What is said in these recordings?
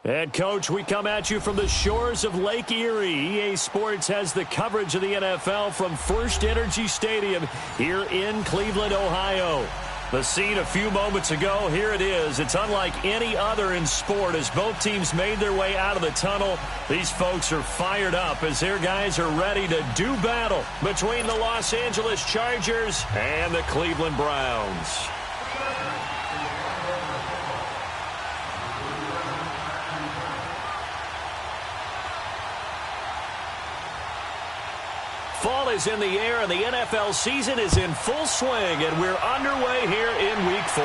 And, Coach, we come at you from the shores of Lake Erie. EA Sports has the coverage of the NFL from First Energy Stadium here in Cleveland, Ohio. The scene a few moments ago, here it is. It's unlike any other in sport as both teams made their way out of the tunnel. These folks are fired up as their guys are ready to do battle between the Los Angeles Chargers and the Cleveland Browns. Fall is in the air, and the NFL season is in full swing, and we're underway here in Week 4.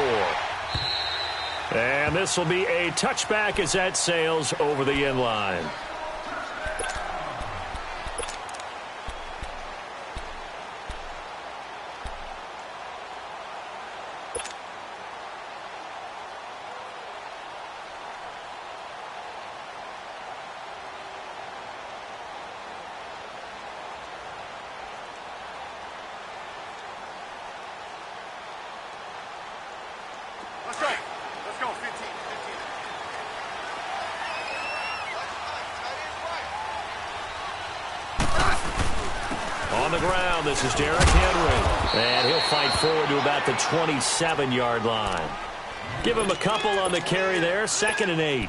And this will be a touchback as that sails over the end line. On the ground, this is Derrick Henry. And he'll fight forward to about the 27-yard line. Give him a couple on the carry there, 2nd and 8.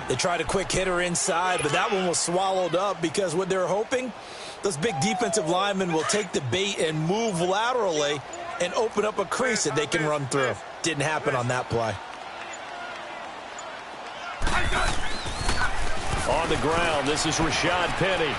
They tried a quick hitter inside, but that one was swallowed up because what they're hoping, those big defensive linemen will take the bait and move laterally and open up a crease that they can run through. Didn't happen on that play. On the ground, this is Rashad Penny.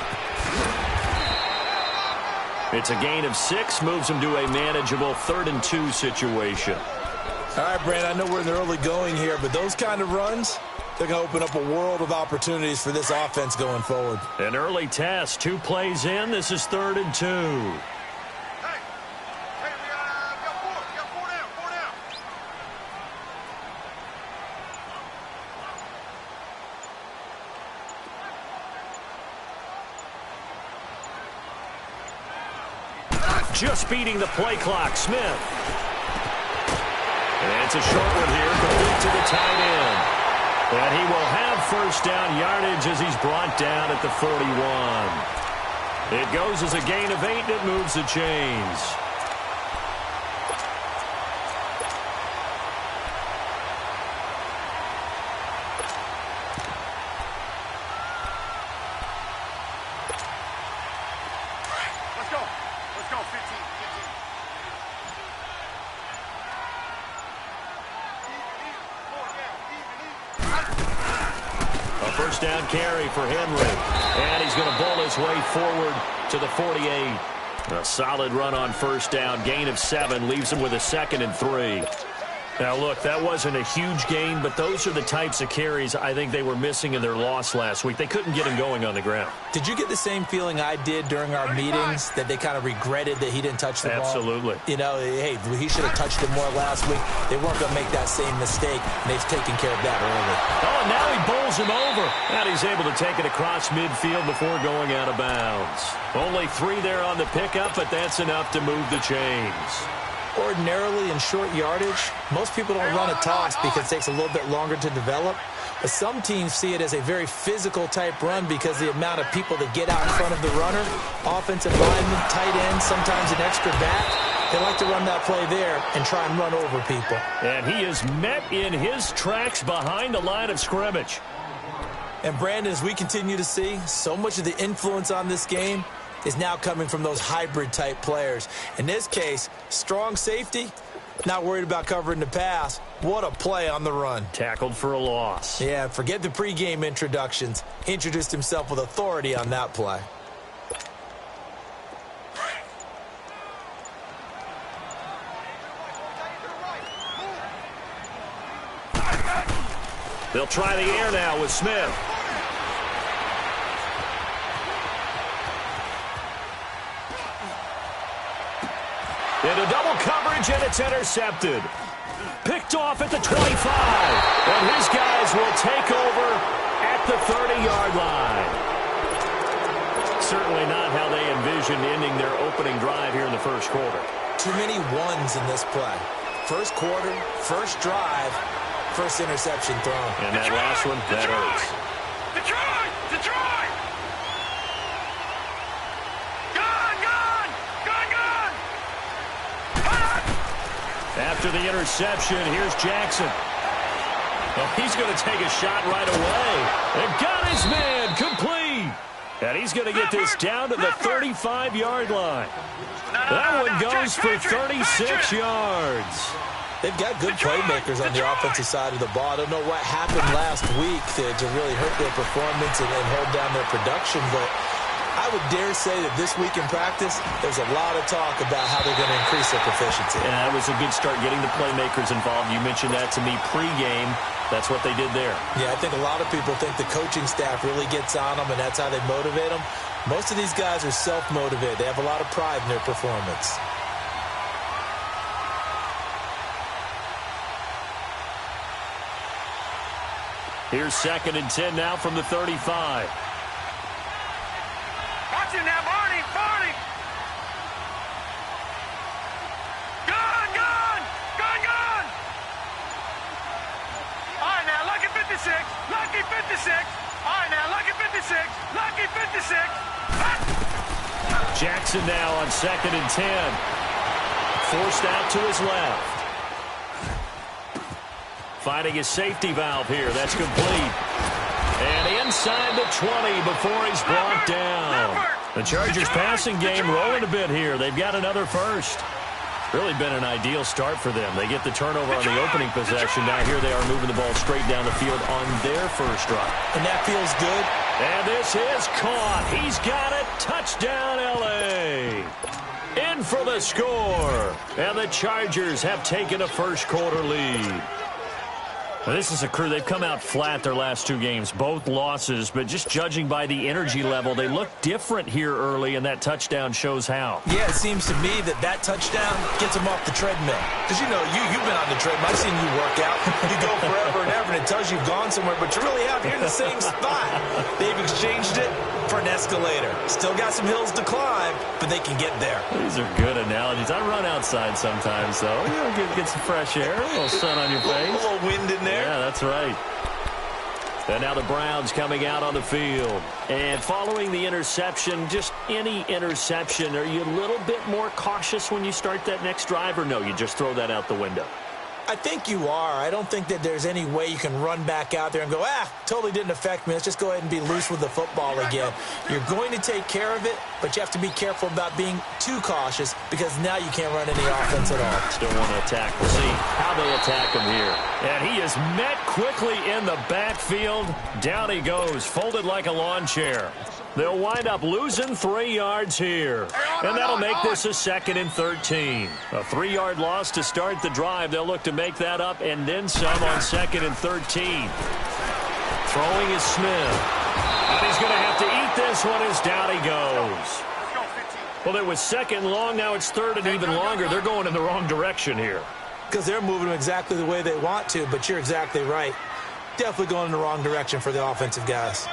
It's a gain of 6, moves him to a manageable 3rd and 2 situation. All right, Brand, I know we're in the early going here, but those kind of runs, they're going to open up a world of opportunities for this offense going forward. An early test, 2 plays in. This is 3rd and 2. Just beating the play clock, Smith. And it's a short one here, complete to the tight end. And he will have first down yardage as he's brought down at the 41. It goes as a gain of 8, and it moves the chains. First down carry for Henry. And he's going to bowl his way forward to the 48. A solid run on first down. Gain of 7 leaves him with a 2nd and 3. Now, look, that wasn't a huge gain, but those are the types of carries I think they were missing in their loss last week. They couldn't get him going on the ground. Did you get the same feeling I did during our meetings, that they kind of regretted that he didn't touch the ball? Absolutely. You know, hey, he should have touched it more last week. They weren't going to make that same mistake, and they've taken care of that early. Oh, and now he bowls him over. And he's able to take it across midfield before going out of bounds. Only 3 there on the pickup, but that's enough to move the chains. Ordinarily in short yardage, most people don't run a toss because it takes a little bit longer to develop. But some teams see it as a very physical type run because the amount of people that get out in front of the runner, offensive lineman, tight end, sometimes an extra back, they like to run that play there and try and run over people. And he is met in his tracks behind the line of scrimmage. And Brandon, as we continue to see, so much of the influence on this game is now coming from those hybrid-type players. In this case, strong safety, not worried about covering the pass. What a play on the run. Tackled for a loss. Yeah, forget the pregame introductions. He introduced himself with authority on that play. They'll try the air now with Smith. Into double coverage, and it's intercepted. Picked off at the 25. And his guys will take over at the 30-yard line. Certainly not how they envisioned ending their opening drive here in the first quarter. Too many ones in this play. First quarter, first drive, first interception thrown. And that last one, that hurts. Detroit! Detroit! Gone! Gone! Gone! Gone! After the interception, here's Jackson. Well, he's going to take a shot right away. And got his man complete. And he's going to get this down to the 35-yard line. That one goes for 36 yards. They've got good playmakers on the offensive side of the ball. I don't know what happened last week to really hurt their performance and hold down their production, but I would dare say that this week in practice, there's a lot of talk about how they're going to increase their proficiency. And that was a good start getting the playmakers involved. You mentioned that to me pregame. That's what they did there. Yeah, I think a lot of people think the coaching staff really gets on them, and that's how they motivate them. Most of these guys are self-motivated. They have a lot of pride in their performance. Here's 2nd and 10 now from the 35. Watch him now, Barney! Barney! Gone! Gone! Gone! Gone! All right, now, lucky 56. Lucky 56. All right, now, lucky 56. Lucky 56. Jackson now on 2nd and 10. Forced out to his left. Finding his safety valve here. That's complete. And inside the 20 before he's brought down. The Chargers passing game rolling a bit here. They've got another first. Really been an ideal start for them. They get the turnover on the opening possession. Now here they are moving the ball straight down the field on their first drive. And that feels good. And this is caught. He's got it. Touchdown, L.A. In for the score. And the Chargers have taken a first quarter lead. Now, this is a crew. They've come out flat their last two games, both losses, but just judging by the energy level, they look different here early, and that touchdown shows how. Yeah, it seems to me that touchdown gets them off the treadmill. Because, you know, you've been on the treadmill. I've seen you work out. You go forever and ever, and it tells you you've gone somewhere, but you're really out here in the same spot. They've exchanged it for an escalator. Still got some hills to climb, but they can get there. These are good analogies. I run outside sometimes, though. You know, get some fresh air, a little sun on your face. A little wind in there. Yeah, that's right. And now the Browns coming out on the field. And following the interception, just any interception, are you a little bit more cautious when you start that next drive, or no, you just throw that out the window? I think you are. I don't think that there's any way you can run back out there and go, totally didn't affect me. Let's just go ahead and be loose with the football again. You're going to take care of it, but you have to be careful about being too cautious because now you can't run any offense at all. Still want to attack. We'll see how they attack him here. And he is met quickly in the backfield. Down he goes, folded like a lawn chair. They'll wind up losing 3 yards here. And that'll make this a 2nd and 13. A 3-yard loss to start the drive. They'll look to make that up and then some on 2nd and 13. Throwing is Smith. And he's going to have to eat this one as down he goes. Well, it was 2nd long. Now it's 3rd and even longer. They're going in the wrong direction here. Because they're moving them exactly the way they want to, but you're exactly right. Definitely going in the wrong direction for the offensive guys.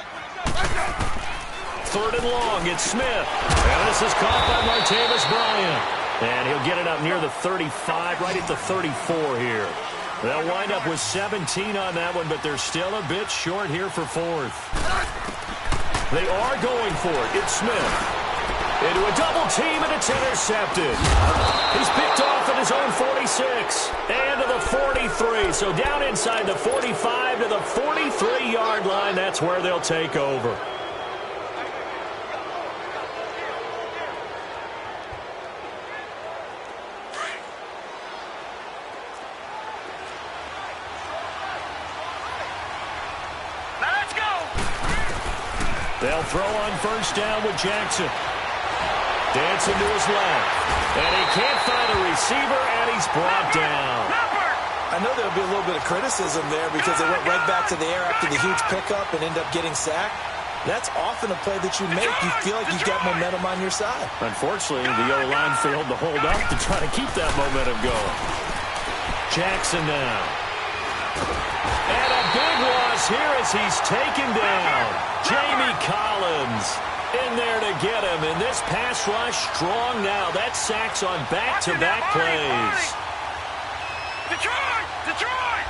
3rd and long, it's Smith. And this is caught by Martavis Bryant. And he'll get it up near the 35, right at the 34 here. They'll wind up with 17 on that one, but they're still a bit short here for 4th. They are going for it. It's Smith. Into a double team, and it's intercepted. He's picked off at his own 46. And to the 43. So down inside the 45 to the 43-yard line. That's where they'll take over. They'll throw on first down with Jackson. Dancing to his left. And he can't find a receiver, and he's brought down. I know there'll be a little bit of criticism there because they went right back to the air after the huge pickup and end up getting sacked. That's often a play that you make. You feel like you've got momentum on your side. Unfortunately, the O-line failed to hold up to try to keep that momentum going. Jackson now. And a big loss here as he's taken down. Jamie Collins in there to get him. And this pass rush strong now. That's sacks on back-to-back plays. Detroit! Detroit!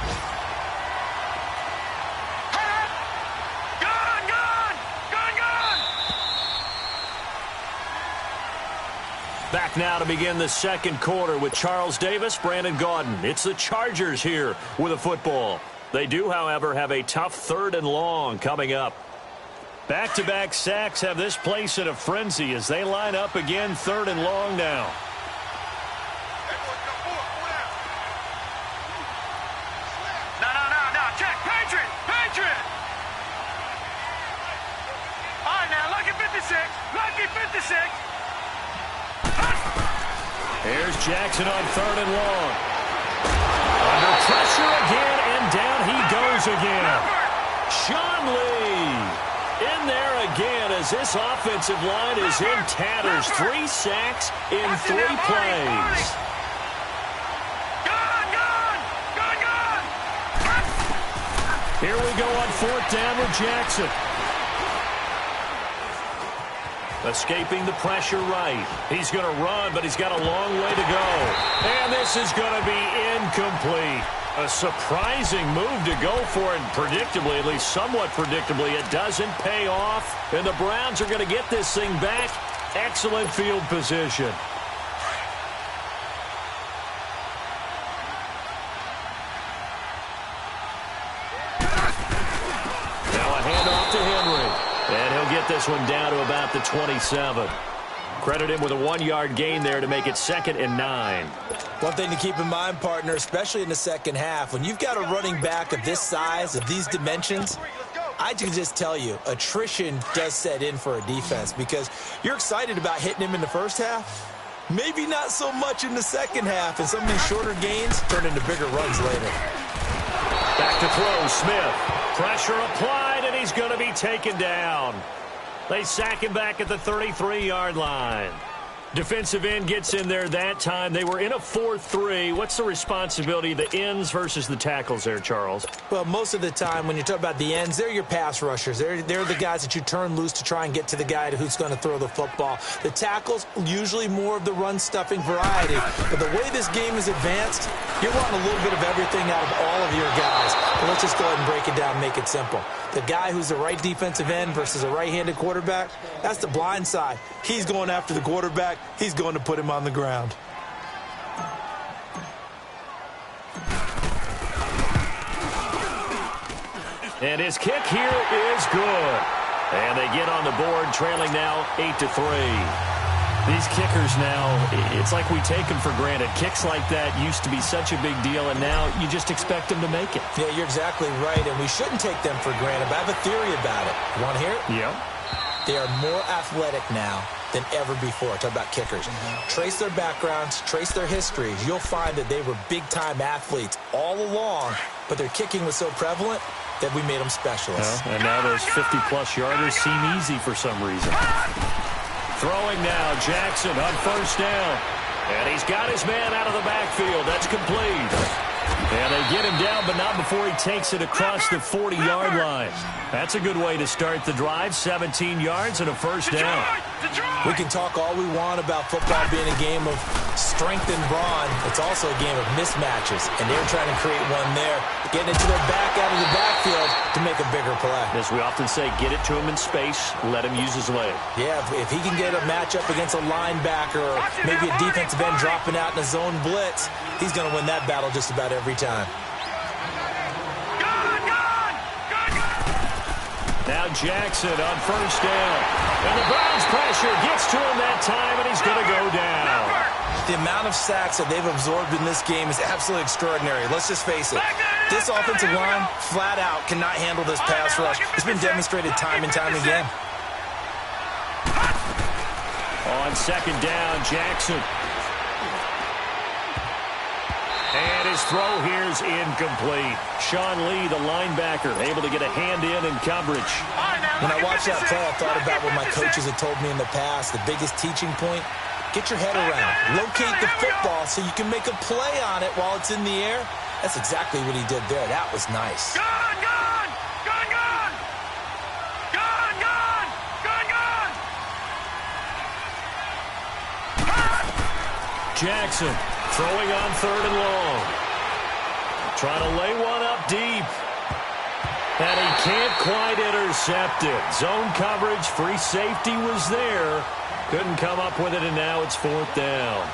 Back now to begin the second quarter with Charles Davis, Brandon Gaudin. It's the Chargers here with a football. They do, however, have a tough 3rd and long coming up. Back-to-back sacks have this place in a frenzy as they line up again 3rd and long now. No, check, Patriot! All right, now, lucky 56. Here's Jackson on 3rd and long. Under pressure again, and down he goes again. Sean Lee in there again as this offensive line is in tatters. 3 sacks in 3 plays. Gone! Here we go on 4th down with Jackson. Escaping the pressure right. He's going to run, but he's got a long way to go. And this is going to be incomplete. A surprising move to go for it, predictably, at least somewhat predictably. It doesn't pay off, and the Browns are going to get this thing back. Excellent field position. And he'll get this one down to about the 27. Credit him with a 1-yard gain there to make it 2nd and 9. One thing to keep in mind, partner, especially in the second half, when you've got a running back of this size, of these dimensions, I can just tell you, attrition does set in for a defense because you're excited about hitting him in the first half. Maybe not so much in the second half, and some of these shorter gains turn into bigger runs later. Back to throw, Smith. Pressure applied, and he's going to be taken down. They sack him back at the 33-yard line. Defensive end gets in there that time. They were in a 4-3. What's the responsibility of the ends versus the tackles there, Charles? Well, most of the time when you talk about the ends, they're your pass rushers. They're the guys that you turn loose to try and get to the guy who's going to throw the football. The tackles, usually more of the run-stuffing variety. But the way this game is advanced, you're wanting a little bit of everything out of all of your guys. But let's just go ahead and break it down and make it simple. The guy who's the right defensive end versus a right-handed quarterback, that's the blind side. He's going after the quarterback. He's going to put him on the ground. And his kick here is good. And they get on the board, trailing now 8-3. These kickers now, it's like we take them for granted. Kicks like that used to be such a big deal, and now you just expect them to make it. Yeah, you're exactly right, and we shouldn't take them for granted. But I have a theory about it. You want to hear it? Yeah. They are more athletic now than ever before. Talk about kickers. Trace their backgrounds, trace their histories. You'll find that they were big-time athletes all along, but their kicking was so prevalent that we made them specialists. And now those 50-plus yarders seem easy for some reason. Throwing now, Jackson on 1st down. And he's got his man out of the backfield. That's complete. And they get him down, but not before he takes it across the 40-yard line. That's a good way to start the drive. 17 yards and a 1st down. We can talk all we want about football being a game of strength and brawn. It's also a game of mismatches, and they're trying to create one there, getting it to their back out of the backfield to make a bigger play. As we often say, get it to him in space, let him use his leg. Yeah, if he can get a matchup against a linebacker or maybe a defensive end dropping out in a zone blitz, he's going to win that battle just about every time. Now Jackson on 1st down. And the Browns pressure gets to him that time, and he's going to go down. The amount of sacks that they've absorbed in this game is absolutely extraordinary. Let's just face it. This offensive line, flat out, cannot handle this pass rush. It's been demonstrated time and time again. On 2nd down, Jackson. And his throw here is incomplete. Sean Lee, the linebacker, able to get a hand in coverage. When I watched that play, I thought about what my coaches had told me in the past. The biggest teaching point, get your head around. Locate the football so you can make a play on it while it's in the air. That's exactly what he did there. That was nice. Jackson throwing on 3rd and long. Trying to lay one up deep. And he can't quite intercept it. Zone coverage, free safety was there. Couldn't come up with it, and now it's 4th down.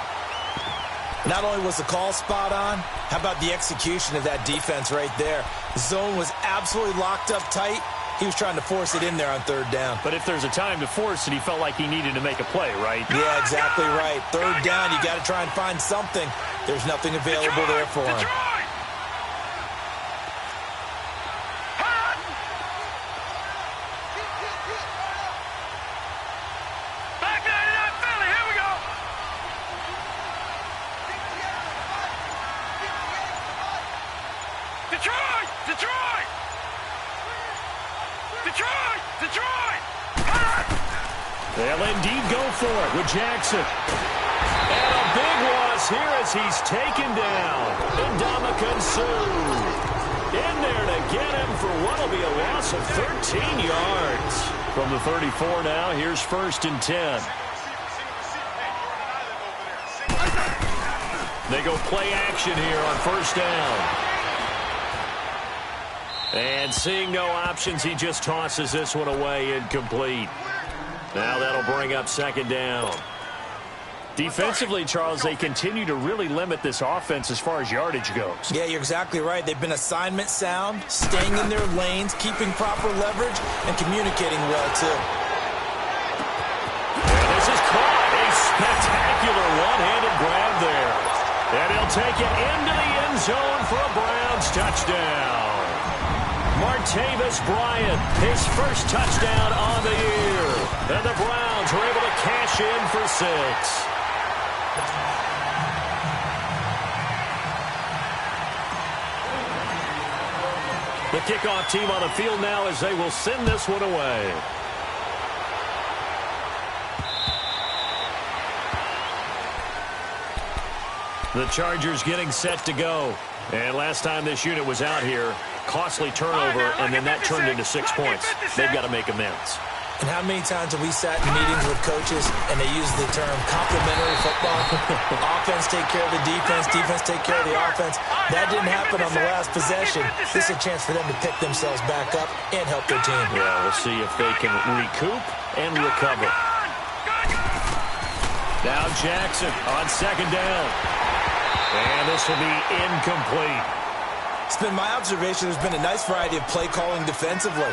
Not only was the call spot on, how about the execution of that defense right there? The zone was absolutely locked up tight. He was trying to force it in there on 3rd down. But if there's a time to force it, he felt like he needed to make a play, right? Yeah, exactly right. 3rd down, you got to try and find something. There's nothing available there for him. They'll indeed go for it with Jackson. And a big loss here as he's taken down. Ndamukong Suh in there to get him for what will be a loss of 13 yards. From the 34 now, here's 1st and 10. They go play action here on 1st down. And seeing no options, he just tosses this one away, incomplete. Now that'll bring up 2nd down. Defensively, Charles, they continue to really limit this offense as far as yardage goes. Yeah, you're exactly right. They've been assignment sound, staying in their lanes, keeping proper leverage, and communicating well, too. And this is caught. A spectacular one-handed grab there. And he'll take it into the end zone for a Browns touchdown. Martavis Bryant, his first touchdown on the year. And the Browns were able to cash in for 6. The kickoff team on the field now as they will send this one away. The Chargers getting set to go. And last time this unit was out here, costly turnover, and then that turned into 6 points. They've got to make amends. And how many times have we sat in meetings with coaches and they use the term complementary football? Offense take care of the defense, defense take care of the offense. That didn't happen on the last possession. This is a chance for them to pick themselves back up and help their team. Yeah, we'll see if they can recoup and recover. Now Jackson on 2nd down. And this will be incomplete. It's been my observation there's been a nice variety of play calling defensively.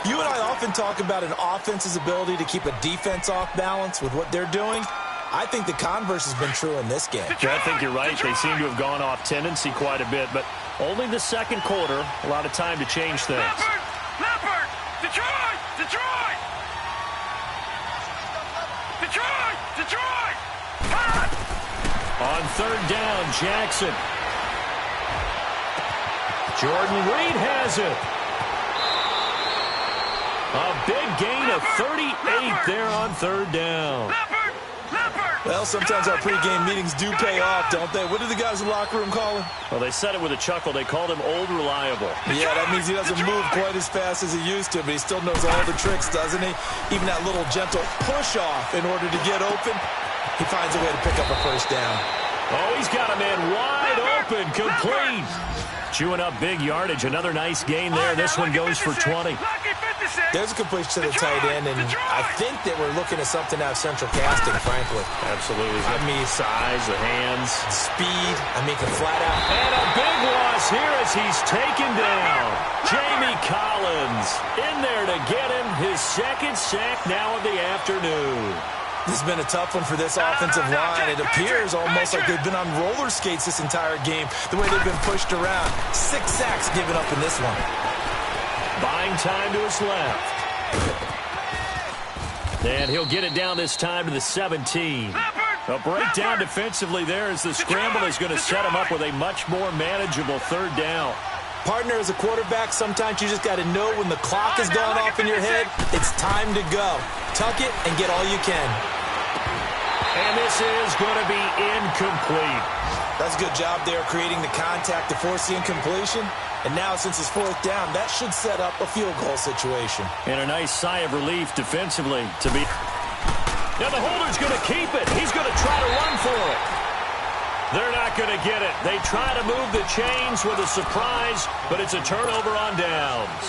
You and I often talk about an offense's ability to keep a defense off balance with what they're doing. I think the converse has been true in this game. Yeah, I think you're right. They seem to have gone off tendency quite a bit, but only the 2nd quarter, a lot of time to change things. Leopard! Detroit! Detroit! Detroit! Detroit! On 3rd down, Jackson. Jordan Reed has it. A big gain of 38 there on 3rd down. Well, sometimes our pregame meetings do pay off, don't they? What do the guys in the locker room call him? Well, they said it with a chuckle. They called him Old Reliable. Yeah, that means he doesn't move quite as fast as he used to, but he still knows all the tricks, doesn't he? Even that little gentle push-off in order to get open, he finds a way to pick up a 1st down. Oh, he's got a man wide open, complete. Chewing up big yardage. Another nice gain there. This one goes for 20. There's a completion to the tight end, and I think that we're looking at something out of central casting, frankly. Absolutely. I mean, size, the hands. Speed, flat out. And a big loss here as he's taken down. Jamie Collins in there to get him his 2nd sack now of the afternoon. This has been a tough one for this offensive line. It appears almost like they've been on roller skates this entire game, the way they've been pushed around. 6 sacks given up in this one. Buying time to his left. And he'll get it down this time to the 17. A breakdown defensively there as the scramble is going to set him up with a much more manageable 3rd down. Partner, as a quarterback, sometimes you just got to know when the clock has gone off in your head, it's time to go. Tuck it and get all you can. And this is going to be incomplete. That's a good job there creating the contact to force the incompletion. And now, since it's 4th down, that should set up a field goal situation. And a nice sigh of relief defensively to be. Now the holder's going to keep it. He's going to try to run for it. They're not going to get it. They try to move the chains with a surprise, but it's a turnover on downs.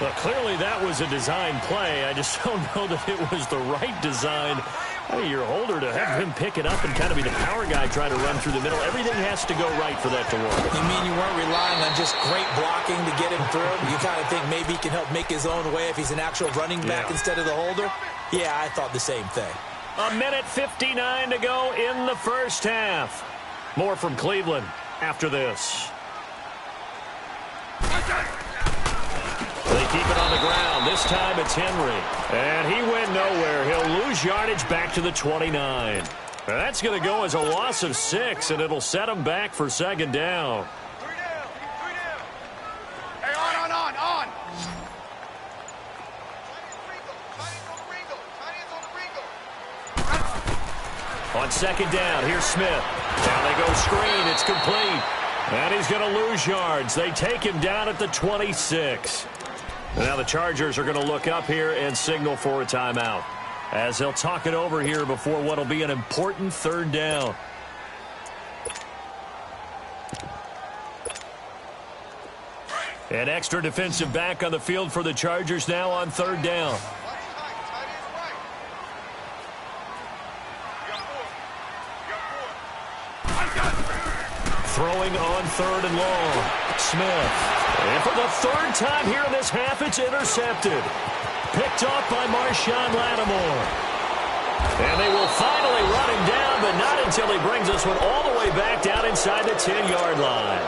Well, clearly that was a design play. I just don't know that it was the right design. I mean, your holder to have him pick it up and kind of be the power guy trying to run through the middle. Everything has to go right for that to work. You mean you weren't relying on just great blocking to get him through? You kind of think maybe he can help make his own way if he's an actual running back instead of the holder? Yeah, I thought the same thing. 1:59 to go in the first half. More from Cleveland after this. They keep it on the ground. This time it's Henry. And he went nowhere. He'll lose yardage back to the 29. That's going to go as a loss of 6, and it'll set him back for second down. 3 down. 3 down. Hey, on. On second down, here's Smith. Now they go screen. It's complete. And he's going to lose yards. They take him down at the 26. Now the Chargers are going to look up here and signal for a timeout, as they'll talk it over here before what will be an important third down. An extra defensive back on the field for the Chargers now on third down. Throwing on third and long. Smith. And for the third time here in this half, it's intercepted. Picked off by Marshawn Lattimore. And they will finally run him down, but not until he brings this one all the way back down inside the 10-yard line.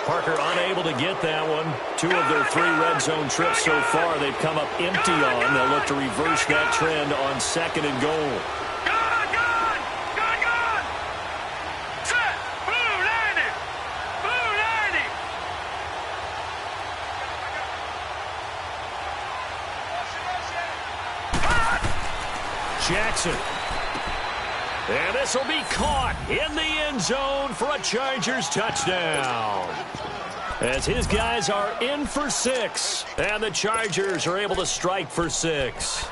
Parker unable to get that one. 2 of their 3 red zone trips so far they've come up empty on. They'll look to reverse that trend on second and goal. Jackson. And this will be caught in the end zone for a Chargers touchdown. As his guys are in for 6, and the Chargers are able to strike for 6.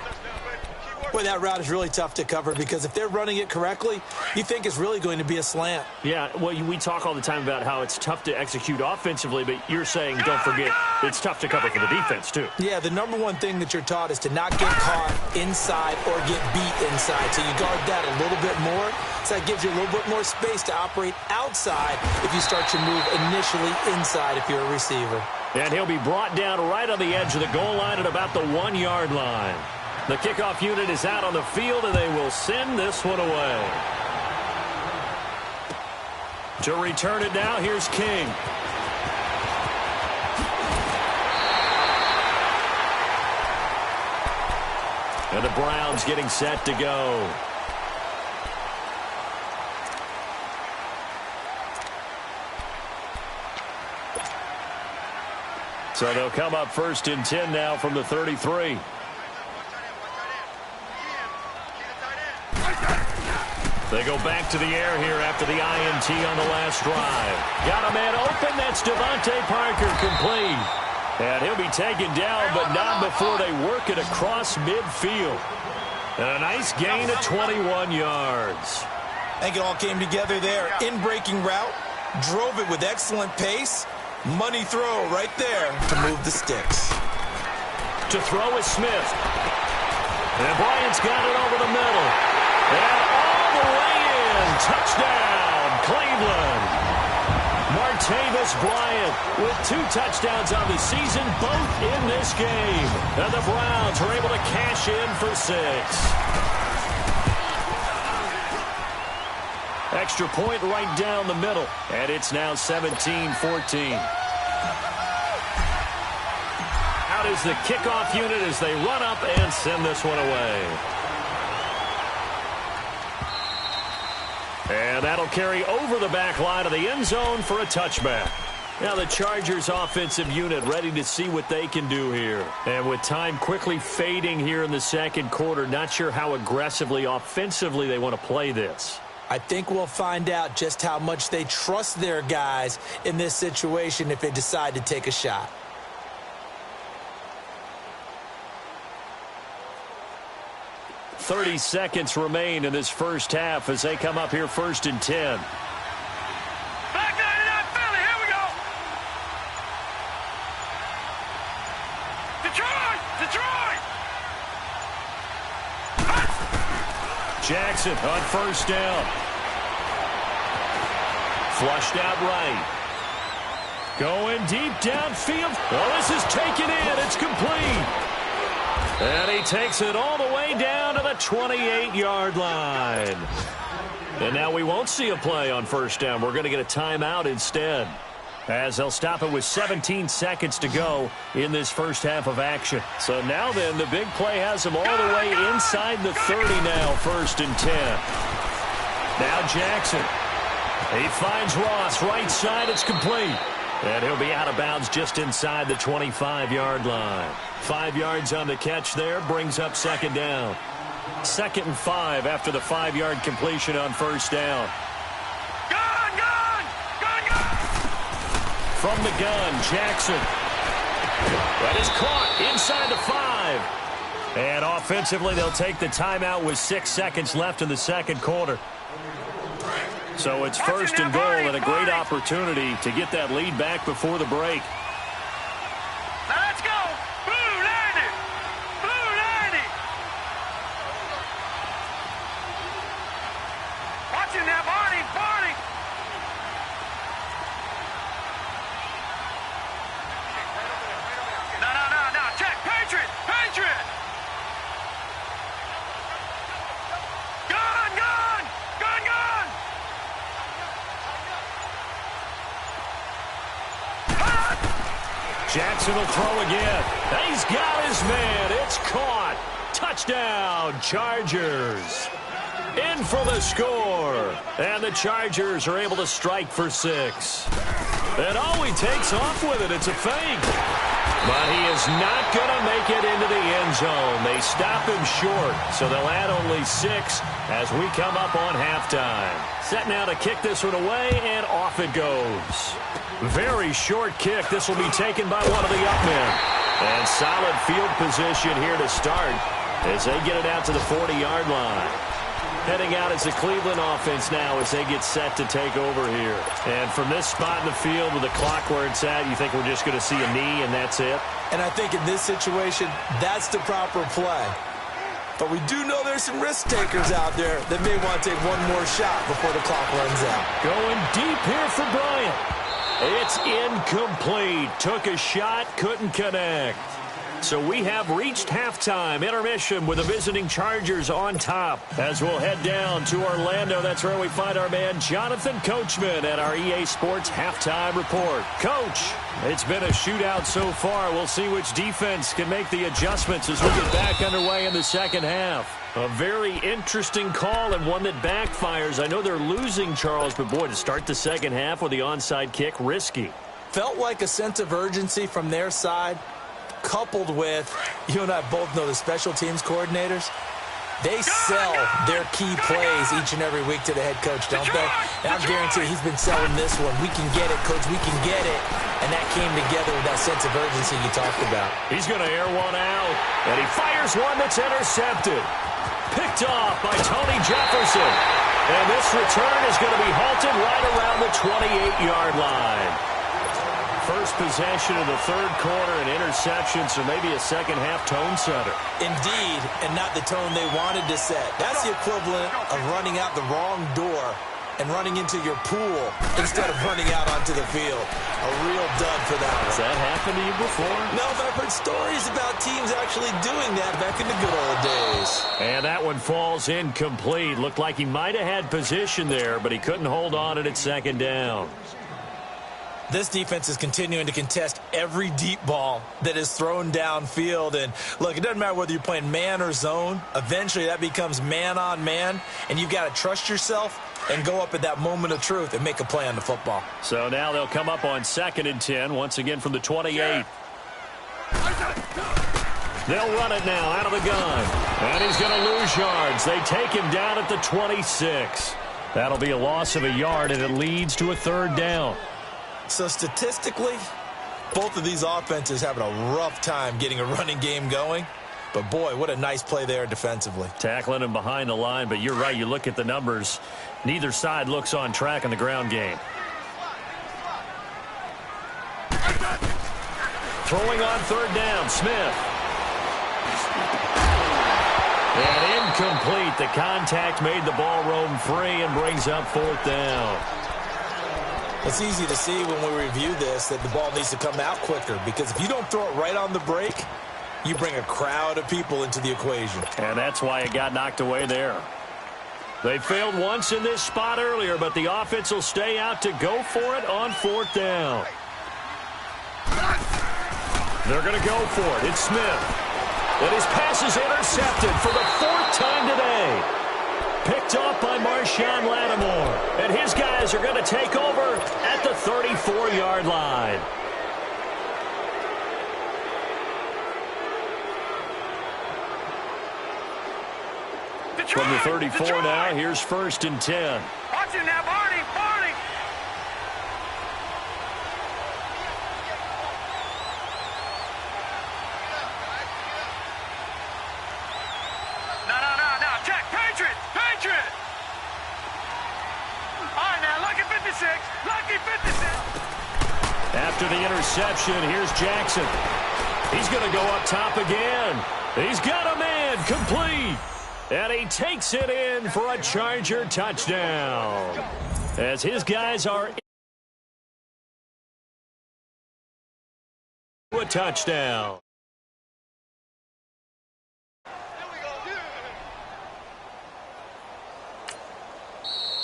Boy, that route is really tough to cover because if they're running it correctly, you think it's really going to be a slant. Yeah, well, we talk all the time about how it's tough to execute offensively, but you're saying, don't forget, it's tough to cover for the defense, too. Yeah, the number one thing that you're taught is to not get caught inside or get beat inside. So you guard that a little bit more. So that gives you a little bit more space to operate outside if you start your move initially inside if you're a receiver. And he'll be brought down right on the edge of the goal line at about the 1-yard line. The kickoff unit is out on the field, and they will send this one away. To return it now, here's King. And the Browns getting set to go. So they'll come up first and 10 now from the 33. They go back to the air here after the INT on the last drive. Got a man open. That's Devontae Parker, complete. And he'll be taken down, but not before they work it across midfield. And a nice gain of 21 yards. I think it all came together there. In-breaking route, drove it with excellent pace. Money throw right there to move the sticks. To throw is Smith. And Bryant's got it over the middle. And all the way in. Touchdown, Cleveland. Martavis Bryant with 2 touchdowns on the season, both in this game. And the Browns are able to cash in for 6. Extra point right down the middle. And it's now 17-14. Out is the kickoff unit as they run up and send this one away. And that'll carry over the back line of the end zone for a touchback. Now the Chargers offensive unit ready to see what they can do here. And with time quickly fading here in the second quarter, not sure how aggressively offensively they want to play this. I think we'll find out just how much they trust their guys in this situation if they decide to take a shot. .30 seconds remain in this first half as they come up here first and 10. Back 99 Philly, here we go. Jackson on first down. Flushed out right. Going deep downfield. Oh, this is taken in. It's complete. And he takes it all the way down to the 28-yard line. And now we won't see a play on first down. We're going to get a timeout instead, as they'll stop it with 17 seconds to go in this first half of action. So now then, the big play has them all the way inside the 30 now, 1st and 10. Now Jackson. He finds Ross right side. It's complete. And he'll be out of bounds just inside the 25-yard line. 5 yards on the catch there, brings up 2nd down. 2nd and 5 after the 5-yard completion on first down. Gun, gun! Gun, gun! From the gun, Jackson. That is caught inside the 5. And offensively, they'll take the timeout with 6 seconds left in the second quarter. So it's 1st and goal and a great opportunity to get that lead back before the break. Now let's go! Blue 90! Blue 90! Watching that, Barney! Barney! No. Check! Patriot! Patriot! Gun! Gun! Gun! Gun! Jackson will throw again. He's got his man. It's caught. Touchdown, Chargers. In for the score. And the Chargers are able to strike for 6. And he takes off with it. It's a fake. But he is not going to make it into the end zone. They stop him short, so they'll add only 6 as we come up on halftime. Set now to kick this one away, and off it goes. Very short kick. This will be taken by one of the up men. And solid field position here to start as they get it out to the 40-yard line. Heading out is the Cleveland offense now as they get set to take over here. And from this spot in the field with the clock where it's at, you think we're just going to see a knee and that's it? And I think in this situation, that's the proper play. But we do know there's some risk takers out there that may want to take one more shot before the clock runs out. Going deep here for Bryant. It's incomplete. Took a shot, couldn't connect. So we have reached halftime intermission with the visiting Chargers on top. As we'll head down to Orlando, that's where we find our man Jonathan Coachman at our EA Sports Halftime Report. Coach, it's been a shootout so far. We'll see which defense can make the adjustments as we get back underway in the second half. A very interesting call and one that backfires. I know they're losing, Charles, but boy, to start the second half with the onside kick, risky. Felt like a sense of urgency from their side, coupled with, you and I both know the special teams coordinators, they sell their key plays each and every week to the head coach, don't they? And I'm guaranteeing he's been selling this one. We can get it, coach, we can get it. And that came together with that sense of urgency you talked about. He's going to air one out, and he fires one that's intercepted. Picked off by Tony Jefferson. And this return is going to be halted right around the 28-yard line. First possession of the third quarter, an interception, so maybe a second-half tone setter. Indeed, and not the tone they wanted to set. That's the equivalent of running out the wrong door and running into your pool instead of running out onto the field. A real dud for that one. Has that happened to you before? No, but I've heard stories about teams actually doing that back in the good old days. And that one falls incomplete. Looked like he might have had position there, but he couldn't hold on at 2nd down. This defense is continuing to contest every deep ball that is thrown downfield. And, look, it doesn't matter whether you're playing man or zone. Eventually, that becomes man-on-man, and you've got to trust yourself and go up at that moment of truth and make a play on the football. So now they'll come up on 2nd and 10, once again from the 28. They'll run it now out of the gun. And he's going to lose yards. They take him down at the 26. That'll be a loss of a yard, and it leads to a 3rd down. So statistically, both of these offenses having a rough time getting a running game going. But, boy, what a nice play there defensively. Tackling him behind the line, but you're right. You look at the numbers. Neither side looks on track in the ground game. Throwing on 3rd down, Smith. And incomplete. The contact made the ball roam free and brings up 4th down. It's easy to see when we review this that the ball needs to come out quicker, because if you don't throw it right on the break, you bring a crowd of people into the equation. And that's why it got knocked away there. They failed once in this spot earlier, but the offense will stay out to go for it on 4th down. They're going to go for it. It's Smith. And his pass is intercepted for the 4th time today. Picked off by Marshawn Lattimore. And his guys are going to take over at the 34-yard line. From the 34 now, here's 1st and 10. Watch it now, Barney. No. Check. Patriot. All right, now, lucky 56. Lucky 56. After the interception, here's Jackson. He's going to go up top again. He's got a man, complete. And he takes it in for a Charger touchdown. As his guys are a touchdown.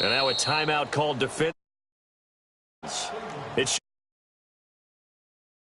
And now a timeout called defense. It's